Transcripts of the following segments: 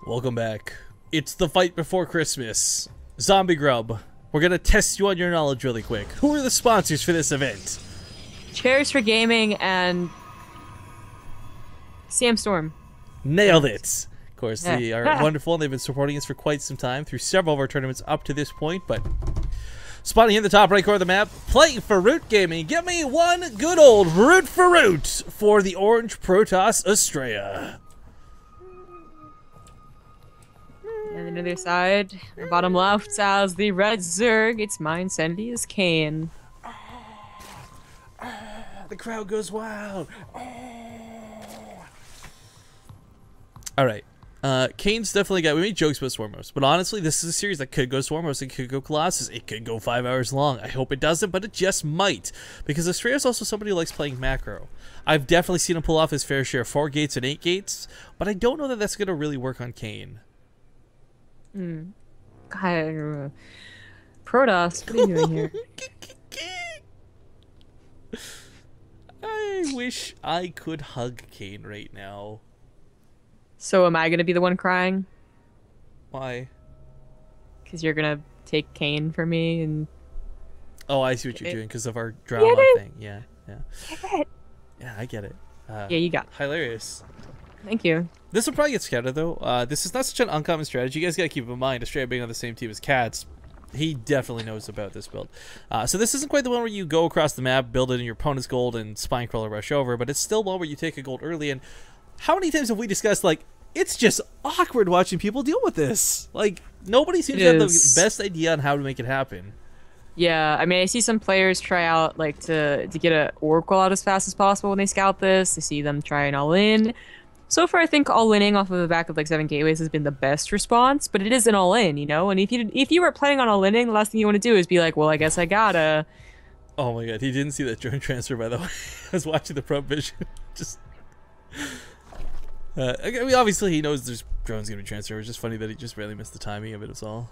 Welcome back. It's the fight before Christmas. Zombie Grub. We're gonna test you on your knowledge really quick. Who are the sponsors for this event? Chairs for Gaming and Sam Storm. Nailed it. Of course, they are wonderful and they've been supporting us for quite some time through several of our tournaments up to this point, but spawning in the top right corner of the map, playing for Root Gaming. Give me one good old root for root for the Orange Protoss Astrea. And then on the other side, our bottom left has the red Zerg. Its my insanity is Kane. The crowd goes wild. Alright. Kane's definitely got... We made jokes about Swarmos, but honestly, this is a series that could go Swarmos, it could go Colossus, it could go 5 hours long. I hope it doesn't, but it just might. Because Astrea is also somebody who likes playing macro. I've definitely seen him pull off his fair share of 4 gates and 8 gates, but I don't know that that's going to really work on Kane. God, Protoss, what are you doing here? I wish I could hug Kane right now. So am I going to be the one crying? Why? Because you're going to take Kane for me and... Oh, I see what you're doing because of our drama thing. Yeah, yeah. Yeah, I get it. Yeah, you got it. Hilarious. Thank you. This will probably get scouted, though. This is not such an uncommon strategy. You guys got to keep in mind, Astrea being on the same team as Cats, he definitely knows about this build. So this isn't quite the one where you go across the map, build it in your opponent's gold, and Spine Crawler rush over, but it's still one where you take a gold early. And how many times have we discussed, like, it's just awkward watching people deal with this? Like, nobody seems to have the best idea on how to make it happen. Yeah, I mean, I see some players try out, like, to get an Oracle out as fast as possible when they scout this. I see them trying all in. So far, I think all-inning off of the back of like 7 gateways has been the best response, but it is an all-in, you know? And if you were planning on all-inning, the last thing you want to do is be like, well, I guess I gotta... Oh my god, he didn't see that drone transfer, by the way. I was watching the Pro Vision. Just... I mean, obviously he knows there's drones gonna be transferred. It's just funny that he just barely missed the timing of it, is all.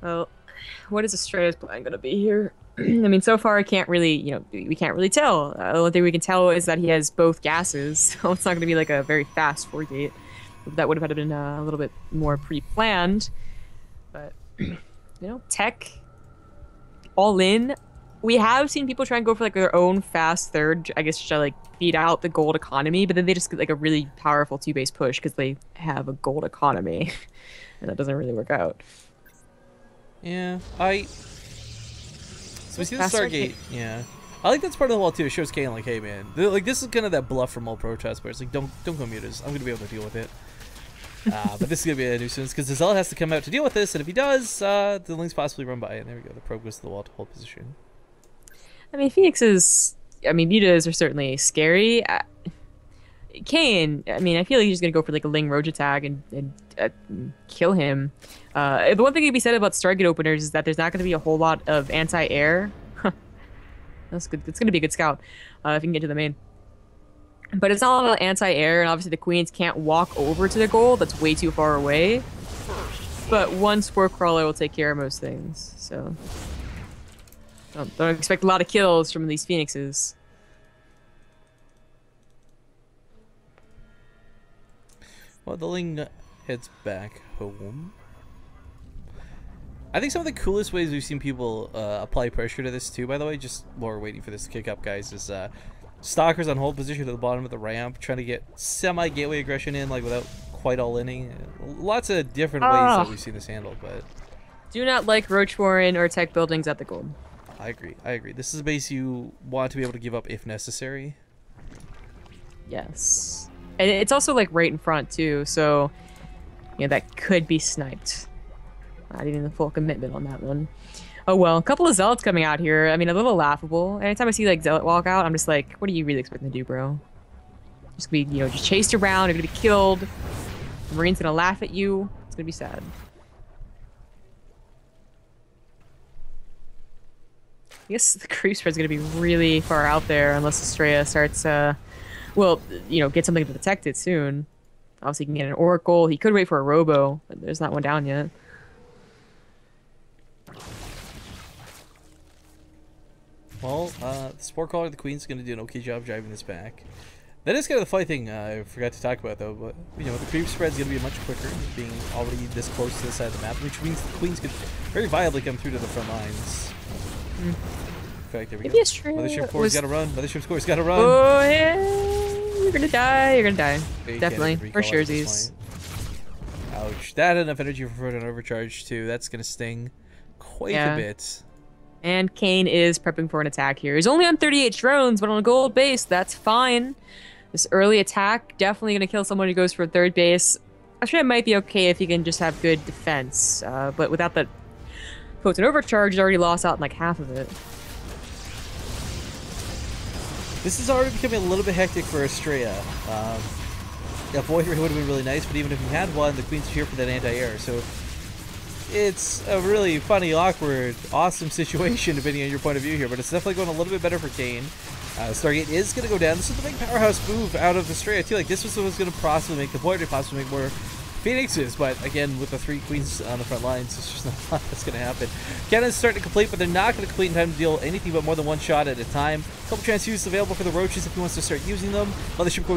Well, what is Astrea's plan gonna be here? I mean, so far I can't really, you know, we can't really tell. The only thing we can tell is that he has both gases, so it's not going to be like a very fast 4-gate. That would have been a little bit more pre-planned. But, you know, tech, all in. We have seen people try and go for like their own fast third, I guess, to like beat out the gold economy, but then they just get like a really powerful 2-base push because they have a gold economy. And that doesn't really work out. Yeah, So we see the Stargate, yeah. I like that's part of the wall too. It shows Kane like, hey man, like this is kind of that bluff from all Protoss players. Like, don't go mute us. I'm gonna be able to deal with it. But this is gonna be a nuisance because the Zealot has to come out to deal with this, and if he does, the Link's possibly run by. And there we go. The probe goes to the wall to hold position. I mean, Phoenixes. I mean, mutas are certainly scary. Kane. I mean, I feel like he's just gonna go for like a Ling Roach attack and kill him. The one thing to be said about Stargate openers is that there's not going to be a whole lot of anti-air. That's good. It's going to be a good scout if you can get to the main. But it's not a lot of anti-air, and obviously the queens can't walk over to the goal. That's way too far away. But one Spore Crawler will take care of most things. So don't expect a lot of kills from these Phoenixes. Well, the Ling heads back home. I think some of the coolest ways we've seen people apply pressure to this too, by the way, just while we're waiting for this to kick up, guys, is Stalkers on hold position at the bottom of the ramp, trying to get semi-gateway aggression in, like without quite all-inning. Lots of different ways that we've seen this handled, but... Do not like Roach Warren or tech buildings at the gold. I agree. This is a base you want to be able to give up if necessary. Yes. And it's also like right in front too, so you know that could be sniped. Not even the full commitment on that one. Oh well, a couple of Zealots coming out here. I mean, a little laughable. Anytime I see like Zealot walk out, I'm just like, what are you really expecting to do, bro? Just gonna be, you know, just chased around, you're gonna be killed. The Marine's gonna laugh at you. It's gonna be sad. I guess the creep spread's gonna be really far out there unless Astrea starts well, you know, get something to detect it soon. Obviously, he can get an Oracle. He could wait for a Robo, but there's not one down yet. Well, the Spore Caller, the Queen's going to do an okay job driving this back. That is kind of the funny thing I forgot to talk about, though. But you know, the creep spread's going to be much quicker, being already this close to the side of the map, which means the queens could very viably come through to the front lines. In fact, there we go. Mothership Core's got to run. Mothership Core's got to run. Oh yeah, you're gonna die. You're gonna die. Definitely for sure. Ouch! That had enough energy for an overcharge too. That's going to sting quite a bit. And Kane is prepping for an attack here. He's only on 38 drones, but on a gold base, that's fine. This early attack, definitely going to kill someone who goes for third base. Actually, it might be okay if he can just have good defense. But without that potent overcharge, he's already lost out in like half of it. This is already becoming a little bit hectic for Astrea. A Void Ray would have been really nice, but even if he had one, the Queen's here for that anti-air. So it's a really funny, awkward, awesome situation depending on your point of view here, but it's definitely going a little bit better for Kane. Stargate is going to go down. This is the big powerhouse move out of Astrea. I feel like this was what was going to possibly make the Void Ray possibly make more Phoenixes, but again, with the 3 queens on the front lines, it's just not a lot that's going to happen. Cannon's starting to complete, but they're not going to complete in time to deal anything but more than one shot at a time. A couple transfuses available for the Roaches if he wants to start using them. Mothership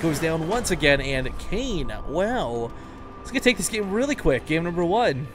goes down once again, and Kane, wow. He's going to take this game really quick. Game number 1.